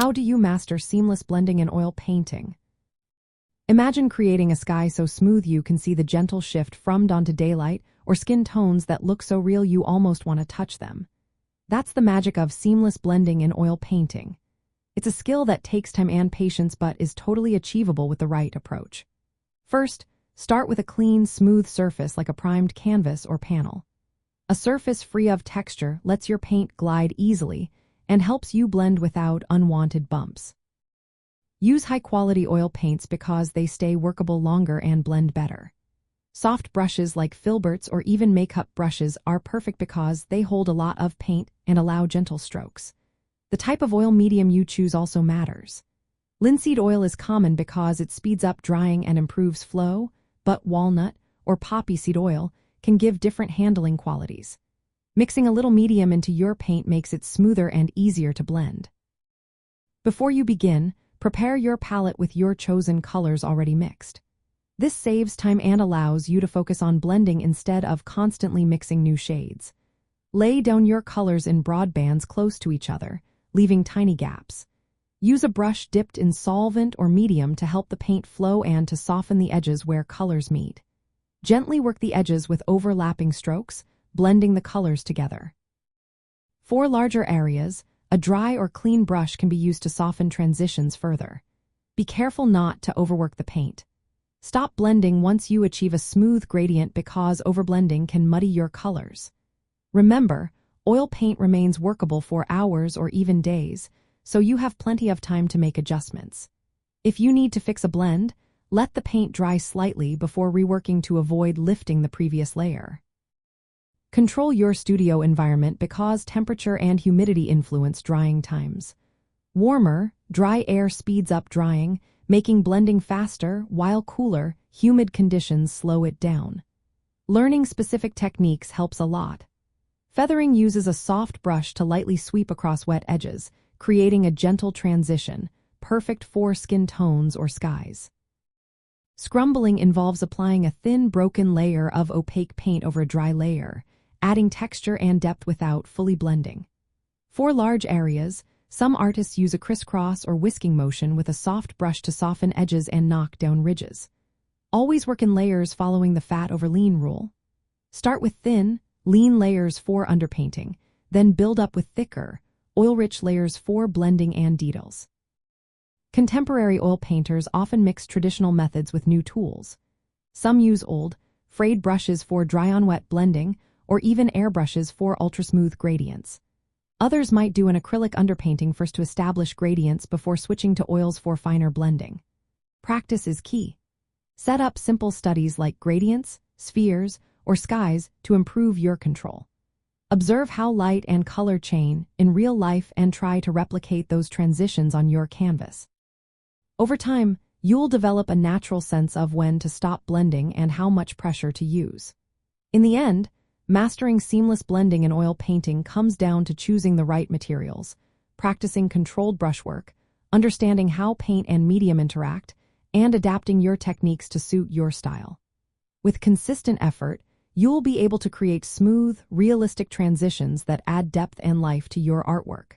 How do you master seamless blending in oil painting? Imagine creating a sky so smooth you can see the gentle shift from dawn to daylight, or skin tones that look so real you almost want to touch them. That's the magic of seamless blending in oil painting. It's a skill that takes time and patience but is totally achievable with the right approach. First, start with a clean, smooth surface like a primed canvas or panel. A surface free of texture lets your paint glide easily and helps you blend without unwanted bumps. Use high-quality oil paints because they stay workable longer and blend better. Soft brushes like filberts or even makeup brushes are perfect because they hold a lot of paint and allow gentle strokes. The type of oil medium you choose also matters. Linseed oil is common because it speeds up drying and improves flow, but walnut or poppy seed oil can give different handling qualities. Mixing a little medium into your paint makes it smoother and easier to blend. Before you begin, prepare your palette with your chosen colors already mixed. This saves time and allows you to focus on blending instead of constantly mixing new shades. Lay down your colors in broad bands close to each other, leaving tiny gaps. Use a brush dipped in solvent or medium to help the paint flow and to soften the edges where colors meet. Gently work the edges with overlapping strokes, blending the colors together. For larger areas, a dry or clean brush can be used to soften transitions further. Be careful not to overwork the paint. Stop blending once you achieve a smooth gradient because overblending can muddy your colors. Remember, oil paint remains workable for hours or even days, so you have plenty of time to make adjustments. If you need to fix a blend, let the paint dry slightly before reworking to avoid lifting the previous layer. Control your studio environment because temperature and humidity influence drying times. Warmer, dry air speeds up drying, making blending faster, while cooler, humid conditions slow it down. Learning specific techniques helps a lot. Feathering uses a soft brush to lightly sweep across wet edges, creating a gentle transition, perfect for skin tones or skies. Scrumbling involves applying a thin, broken layer of opaque paint over a dry layer, adding texture and depth without fully blending. For large areas, some artists use a crisscross or whisking motion with a soft brush to soften edges and knock down ridges. Always work in layers following the fat over lean rule. Start with thin, lean layers for underpainting, then build up with thicker, oil-rich layers for blending and details. Contemporary oil painters often mix traditional methods with new tools. Some use old, frayed brushes for dry-on-wet blending, or even airbrushes for ultra-smooth gradients. Others might do an acrylic underpainting first to establish gradients before switching to oils for finer blending. Practice is key. Set up simple studies like gradients, spheres, or skies to improve your control. Observe how light and color change in real life and try to replicate those transitions on your canvas. Over time, you'll develop a natural sense of when to stop blending and how much pressure to use. In the end, mastering seamless blending in oil painting comes down to choosing the right materials, practicing controlled brushwork, understanding how paint and medium interact, and adapting your techniques to suit your style. With consistent effort, you'll be able to create smooth, realistic transitions that add depth and life to your artwork.